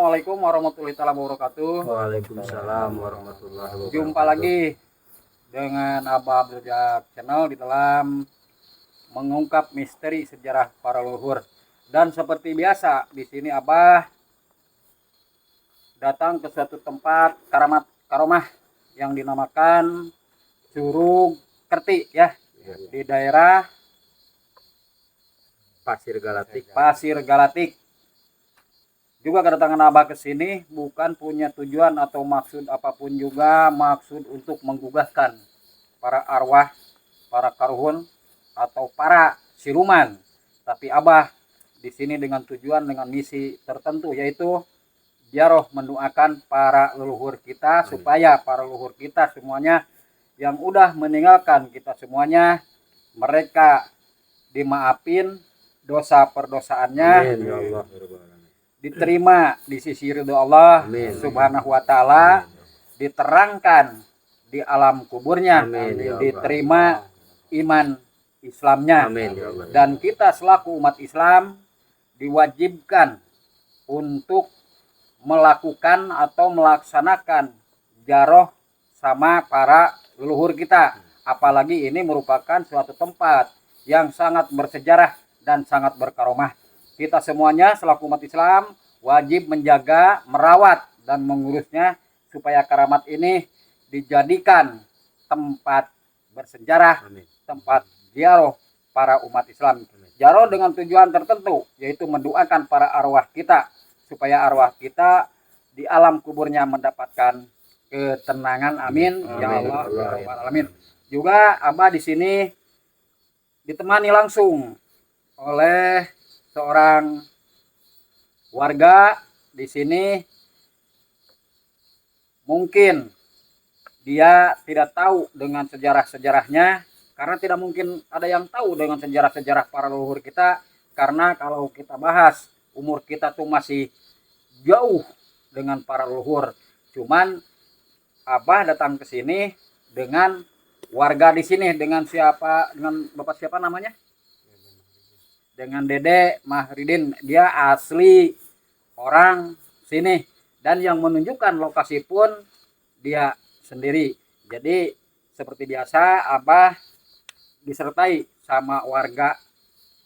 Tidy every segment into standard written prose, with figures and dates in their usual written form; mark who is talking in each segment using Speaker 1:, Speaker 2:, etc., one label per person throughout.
Speaker 1: Assalamualaikum warahmatullahi wabarakatuh.
Speaker 2: Waalaikumsalam warahmatullahi wabarakatuh.
Speaker 1: Jumpa lagi dengan Abah Abdul Channel di dalam mengungkap misteri sejarah para leluhur. Dan seperti biasa, di sini Abah datang ke suatu tempat karamat karomah yang dinamakan Curug Kerti ya, di daerah Pasir Galatik. Juga kedatangan Abah ke sini bukan punya tujuan atau maksud apapun juga, maksud untuk menggugahkan para arwah, para karuhun atau para siluman. Tapi Abah di sini dengan tujuan, dengan misi tertentu, yaitu ziarah mendoakan para leluhur kita supaya para leluhur kita semuanya yang udah meninggalkan kita semuanya, mereka dimaafin dosa perdosaannya.
Speaker 2: Amin ya Allah.
Speaker 1: Diterima di sisi ridho Allah Subhanahu wa taala, diterangkan di alam kuburnya, diterima iman Islamnya. Dan kita selaku umat Islam diwajibkan untuk melakukan atau melaksanakan ziarah sama para leluhur kita. Apalagi ini merupakan suatu tempat yang sangat bersejarah dan sangat berkaromah. Kita semuanya selaku umat Islam wajib menjaga, merawat, dan mengurusnya supaya keramat ini dijadikan tempat bersejarah, tempat ziarah para umat Islam. Ziarah dengan tujuan tertentu, yaitu mendoakan para arwah kita supaya arwah kita di alam kuburnya mendapatkan ketenangan. Amin ya Allah ya Rabbal alamin. Juga Abah di sini ditemani langsung oleh seorang warga di sini. Mungkin dia tidak tahu dengan sejarah-sejarahnya, karena tidak mungkin ada yang tahu dengan sejarah-sejarah para leluhur kita, karena kalau kita bahas umur kita tuh masih jauh dengan para leluhur. Cuman Abah datang ke sini dengan warga di sini, dengan Bapak siapa namanya? Dengan Dede Mahridin. Dia asli orang sini, dan yang menunjukkan lokasi pun dia sendiri. Jadi seperti biasa Abah disertai sama warga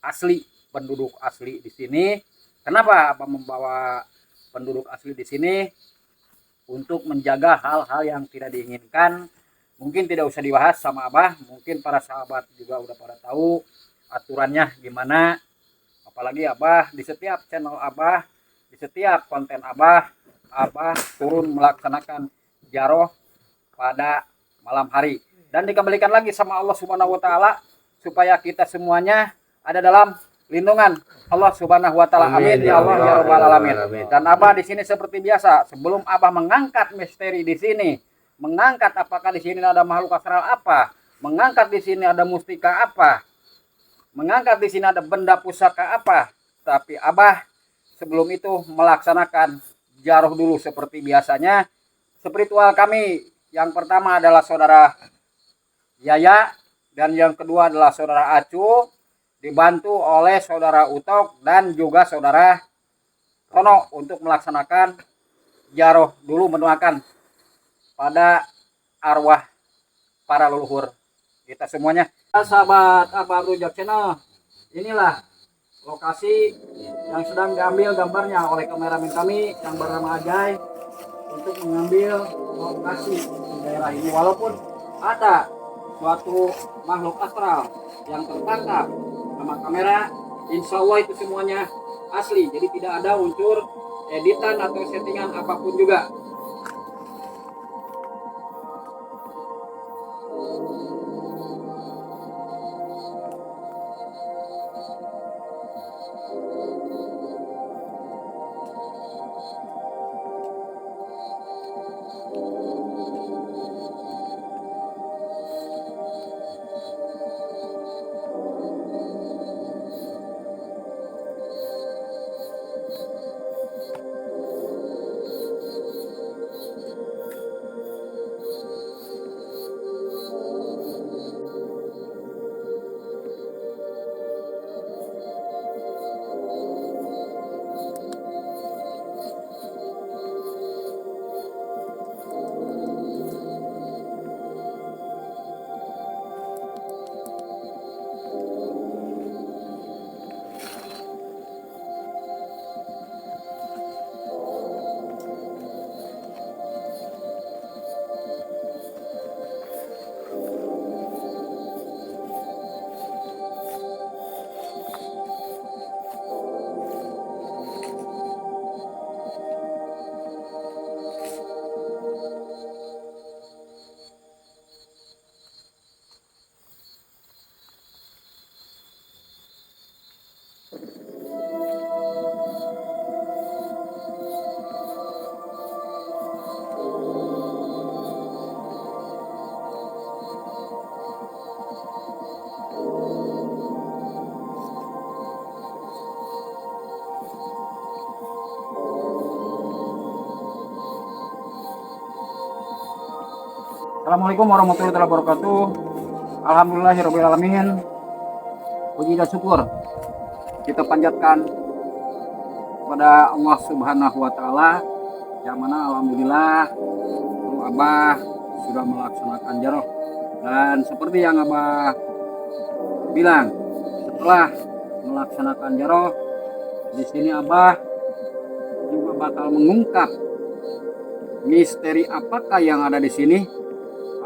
Speaker 1: asli, penduduk asli di sini. Kenapa Abah membawa penduduk asli di sini? Untuk menjaga hal-hal yang tidak diinginkan. Mungkin tidak usah dibahas sama Abah, mungkin para sahabat juga udah pada tahu aturannya gimana. Apalagi Abah di setiap channel Abah, di setiap konten Abah turun melaksanakan ziarah pada malam hari, dan dikembalikan lagi sama Allah Subhanahu wa taala supaya kita semuanya ada dalam lindungan Allah Subhanahu wa taala. Amin ya Allah ya Rabbal alamin. Dan Abah di sini seperti biasa, sebelum Abah mengangkat misteri di sini, mengangkat apakah di sini ada makhluk astral apa, mengangkat di sini ada mustika apa, mengangkat di sini ada benda pusaka apa, tapi Abah sebelum itu melaksanakan ziarah dulu seperti biasanya. Spiritual kami yang pertama adalah saudara Yaya, dan yang kedua adalah saudara Acu, dibantu oleh saudara Utok dan juga saudara Tono untuk melaksanakan ziarah dulu, mendoakan pada arwah para leluhur kita semuanya. Sahabat Abah Abdul Channel, inilah lokasi yang sedang diambil gambarnya oleh kameramen kami yang bernama Ajay untuk mengambil lokasi di daerah ini. Walaupun ada suatu makhluk astral yang tertangkap sama kamera, insya Allah itu semuanya asli, jadi tidak ada unsur editan atau settingan apapun juga. Assalamualaikum warahmatullahi wabarakatuh. Alhamdulillahirobbilalamin. Puji dan syukur kita panjatkan kepada Allah Subhanahu wa taala, yang mana alhamdulillah Abah sudah melaksanakan jaroh. Dan seperti yang Abah bilang, setelah melaksanakan jaroh, di sini Abah juga bakal mengungkap misteri apakah yang ada di sini.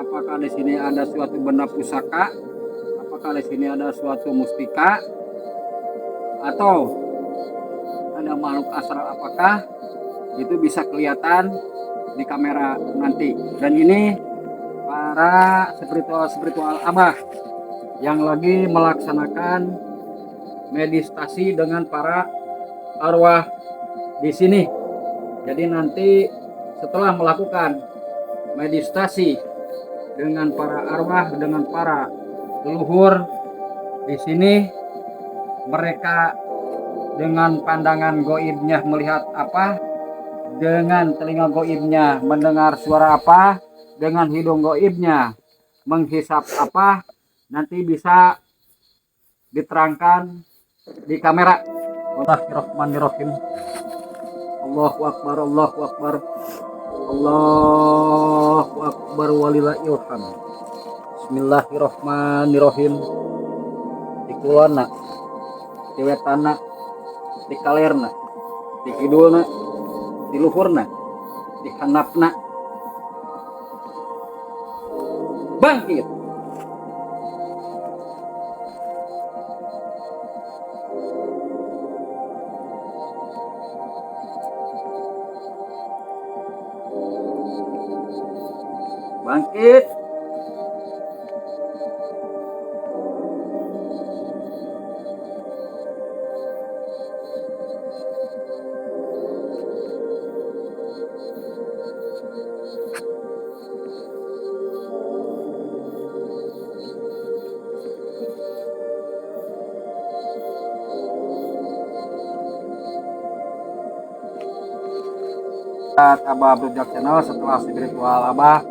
Speaker 1: Apakah di sini ada suatu benda pusaka? Apakah di sini ada suatu mustika? Atau ada makhluk astral? Apakah itu bisa kelihatan di kamera nanti? Dan ini para spiritual Abah yang lagi melaksanakan meditasi dengan para arwah di sini. Jadi nanti setelah melakukan meditasi dengan para arwah, dengan para leluhur di sini, mereka dengan pandangan goibnya melihat apa, dengan telinga goibnya mendengar suara apa, dengan hidung goibnya menghisap apa, nanti bisa diterangkan di kamera. Bismillahirrahmanirrahim. Allahu akbar, Allahu akbar, Allahu akbar walillahil hamd. Bismillahirrahmanirrahim. Di kulona, di wetana, di kalerna, di kidulna, di luhurna, di handapna, bangkit. Bangkit. Abah Brojak Channel, setelah spiritual Abah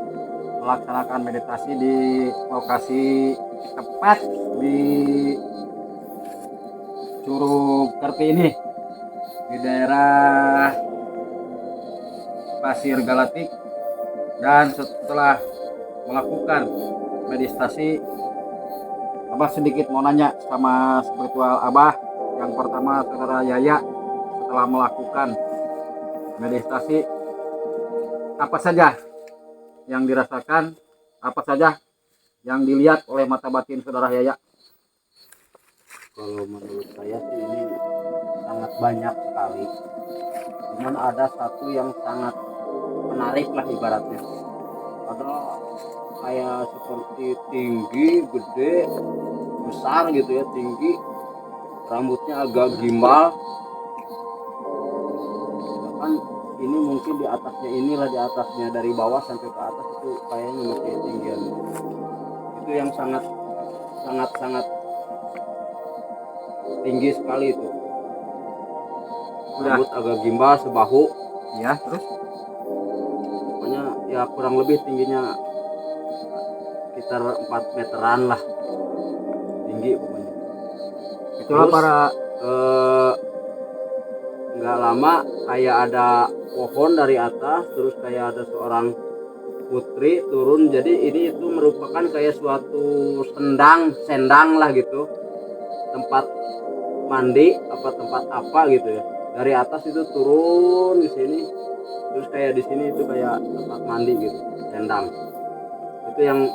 Speaker 1: melaksanakan meditasi di lokasi tepat di Curug Kerti ini, di daerah Pasir Galatik. Dan setelah melakukan meditasi, Abah sedikit mau nanya sama spiritual Abah. Yang pertama, saudara Yaya, setelah melakukan meditasi, apa saja yang dirasakan, apa saja yang dilihat oleh mata batin saudara Yaya?
Speaker 2: Kalau menurut saya sih ini sangat banyak sekali. Cuman ada satu yang sangat menarik lah ibaratnya. Ada kayak seperti tinggi, gede, besar gitu ya, tinggi, rambutnya agak gimbal. Bahkan ini mungkin di atasnya, inilah di atasnya, dari bawah sampai ke atas itu kayaknya masih tinggian. Itu yang sangat tinggi sekali itu. Rambut agak gimbal sebahu
Speaker 1: Ya, terus
Speaker 2: pokoknya ya kurang lebih tingginya sekitar 4 meteran lah tinggi pokoknya.
Speaker 1: itulah
Speaker 2: Terus,
Speaker 1: para
Speaker 2: nggak lama kayak ada pohon dari atas, terus kayak ada seorang putri turun. Jadi ini itu merupakan kayak suatu sendang lah gitu, tempat mandi apa tempat apa gitu ya. Dari atas itu turun di sini, terus kayak di sini itu kayak tempat mandi gitu, sendang. Itu yang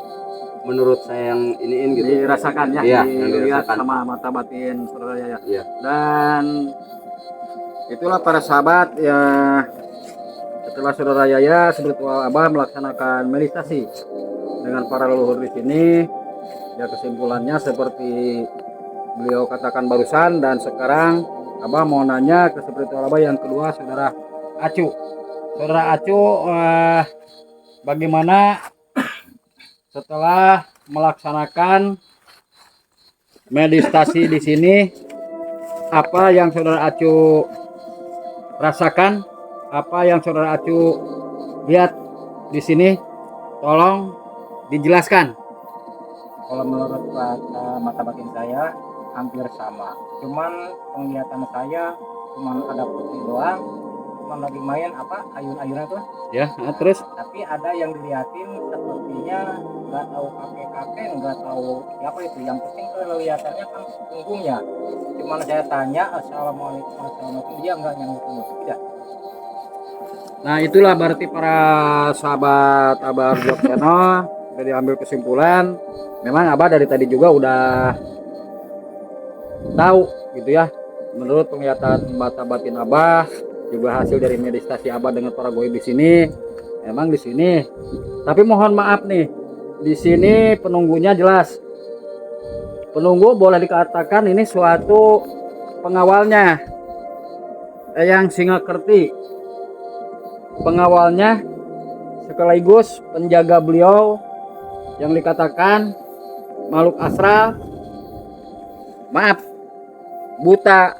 Speaker 2: menurut saya yang iniin gitu,
Speaker 1: dirasakan ya,
Speaker 2: iya, yang
Speaker 1: dilihat
Speaker 2: dirasakan
Speaker 1: sama mata batin saudara Yaya.
Speaker 2: iya.
Speaker 1: Dan itulah para sahabat ya, setelah saudara Yaya spiritual Abah melaksanakan meditasi dengan para leluhur di sini, ya kesimpulannya seperti beliau katakan barusan. Dan sekarang Abah mau nanya ke spiritual Abah yang kedua, saudara Acu. Saudara Acu, bagaimana setelah melaksanakan meditasi di sini, apa yang saudara Acu rasakan, apa yang saudara Acu lihat di sini? Tolong dijelaskan.
Speaker 3: Kalau menurut mata batin saya hampir sama. Cuman penglihatan saya cuman ada putri doang, cuman lagi main ayun-ayunan tuh.
Speaker 1: Ya, terus
Speaker 3: Tapi ada yang dilihatin sepertinya nggak tahu kakek-kakek, nggak tahu siapa itu. Yang penting kelihatannya kan punggungnya. Cuman saya tanya assalamualaikum, dia nggak nyambung tidak.
Speaker 1: nah itulah berarti para sahabat Abah Vlog Channel udah diambil kesimpulan. Memang Abah dari tadi juga udah tahu gitu ya. Menurut penglihatan mata batin Abah juga hasil dari meditasi Abah dengan para goib di sini, memang di sini. Tapi mohon maaf nih, di sini penunggunya jelas. Penunggu boleh dikatakan ini suatu pengawalnya, Eyang Singakerti. Pengawalnya sekaligus penjaga beliau yang dikatakan makhluk astral, maaf, buta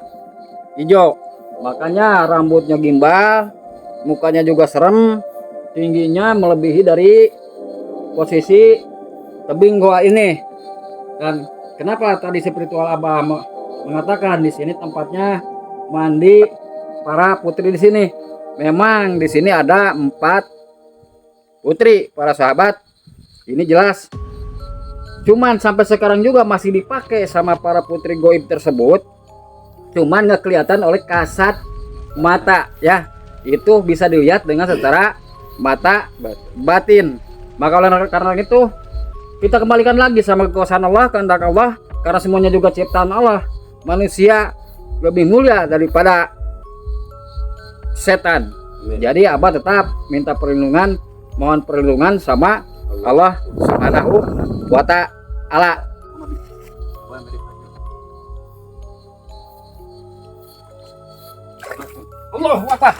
Speaker 1: hijau. Makanya rambutnya gimbal, mukanya juga serem, tingginya melebihi dari posisi tebing goa ini. Dan kenapa tadi spiritual Abah mengatakan di sini tempatnya mandi para putri di sini? Memang di sini ada 4 putri para sahabat. Ini jelas. Cuman sampai sekarang juga masih dipakai sama para putri goib tersebut. Cuman nggak kelihatan oleh kasat mata ya. Itu bisa dilihat dengan secara mata batin. Maka oleh karena itu kita kembalikan lagi sama kekuasaan Allah, kehendak Allah, karena semuanya juga ciptaan Allah. Manusia lebih mulia daripada setan. Jadi Abah tetap minta perlindungan, mohon perlindungan sama Allah Subhanahu wa Ta'ala. Allahu Akbar.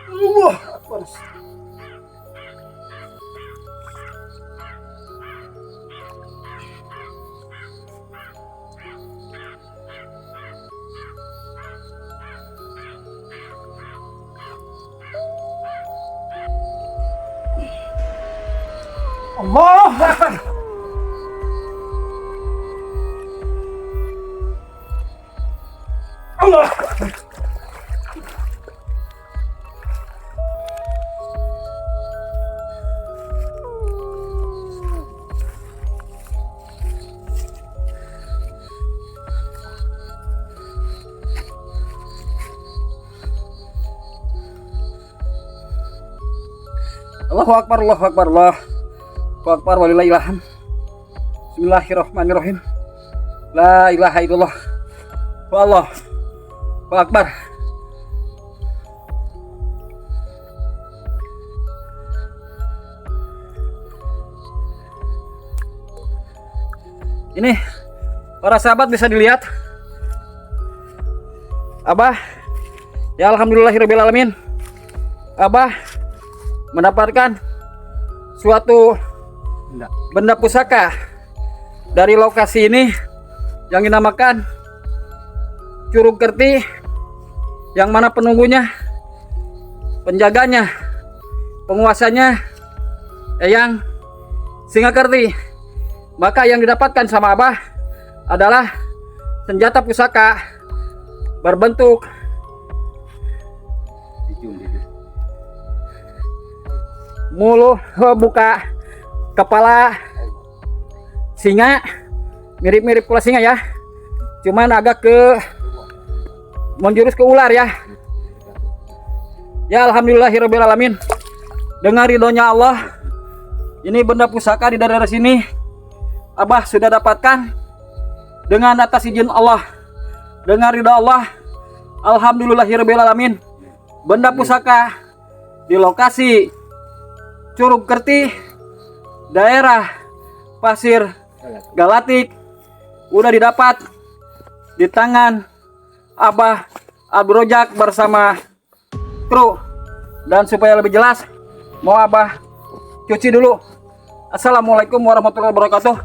Speaker 1: Allah Akbar. Allah Akbar. Allah Akbar. Allahu Akbar, Allahu Akbar, Allahu Akbar, walillahilham. Bismillahirrahmanirrahim. La ilaha illallah. Wallahu Akbar. Ini para sahabat bisa dilihat. Abah, ya alhamdulillahirabbil alamin. Abah mendapatkan suatu benda pusaka dari lokasi ini yang dinamakan Curug Kerti, yang mana penunggunya, penjaganya, penguasanya Eyang Singakerti. Maka yang didapatkan sama Abah adalah senjata pusaka berbentuk mulut buka kepala singa, mirip-mirip kepala singa ya. cuman agak ke menjurus ke ular ya. Ya alhamdulillahirabbil alamin. Dengan ridhonya Allah, ini benda pusaka di daerah sini Abah sudah dapatkan dengan atas izin Allah. Dengan ridha Allah, alhamdulillahirabbil alamin. Benda pusaka di lokasi Curug Kerti, daerah Pasir Galatik udah didapat di tangan Abah Abdul Rojak bersama kru. Dan supaya lebih jelas, mau Abah cuci dulu. Assalamualaikum warahmatullahi wabarakatuh.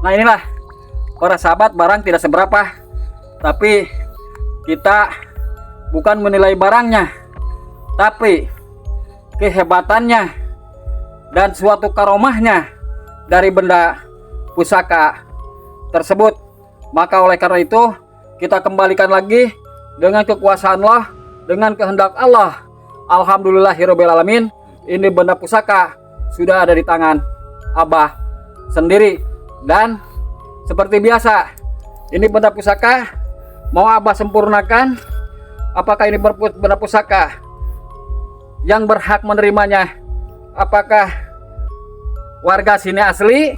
Speaker 1: Nah inilah para sahabat, barang tidak seberapa, tapi kita bukan menilai barangnya, tapi kehebatannya dan suatu karomahnya dari benda pusaka tersebut. Maka oleh karena itu kita kembalikan lagi dengan kekuasaan Allah, dengan kehendak Allah. Alhamdulillahirabbil alamin. Ini benda pusaka sudah ada di tangan Abah sendiri. Dan seperti biasa, ini benda pusaka mau Abah sempurnakan. Apakah ini benda pusaka yang berhak menerimanya? Apakah warga sini asli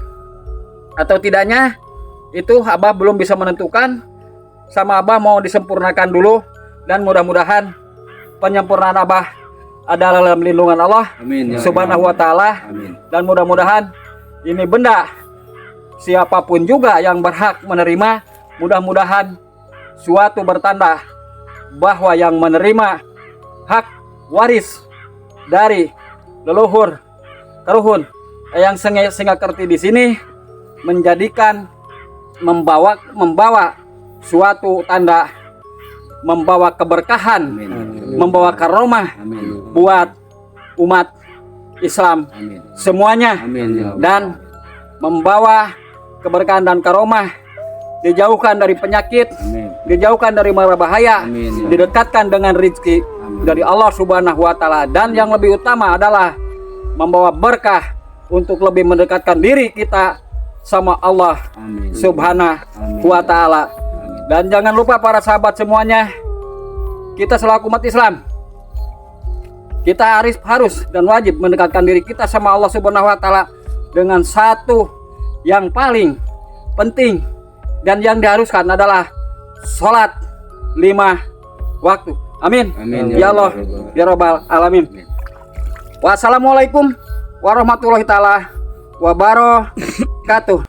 Speaker 1: atau tidaknya? Itu Abah belum bisa menentukan. Sama Abah mau disempurnakan dulu. Dan mudah-mudahan penyempurnaan Abah adalah dalam lindungan Allah.
Speaker 2: Amin, ya
Speaker 1: Subhanahu wa ta'ala. Dan mudah-mudahan ini benda, siapapun juga yang berhak menerima, mudah-mudahan suatu bertanda bahwa yang menerima hak waris dari leluhur Karuhun yang Singa Kerti di sini menjadikan membawa suatu tanda, membawa keberkahan, membawa karomah buat umat Islam semuanya, dan membawa keberkahan dan karomah, dijauhkan dari penyakit, dijauhkan dari mara bahaya, didekatkan dengan rezeki dari Allah Subhanahu wa ta'ala. Dan yang lebih utama adalah membawa berkah untuk lebih mendekatkan diri kita sama Allah Subhanahu wa ta'ala. Dan jangan lupa para sahabat semuanya, kita selaku umat Islam, kita harus dan wajib mendekatkan diri kita sama Allah Subhanahu wa ta'ala dengan satu yang paling penting dan yang diharuskan adalah sholat 5 waktu. Amin. Ya Allah ya Rabbal alamin. Wassalamualaikum warahmatullahi taala wabarakatuh.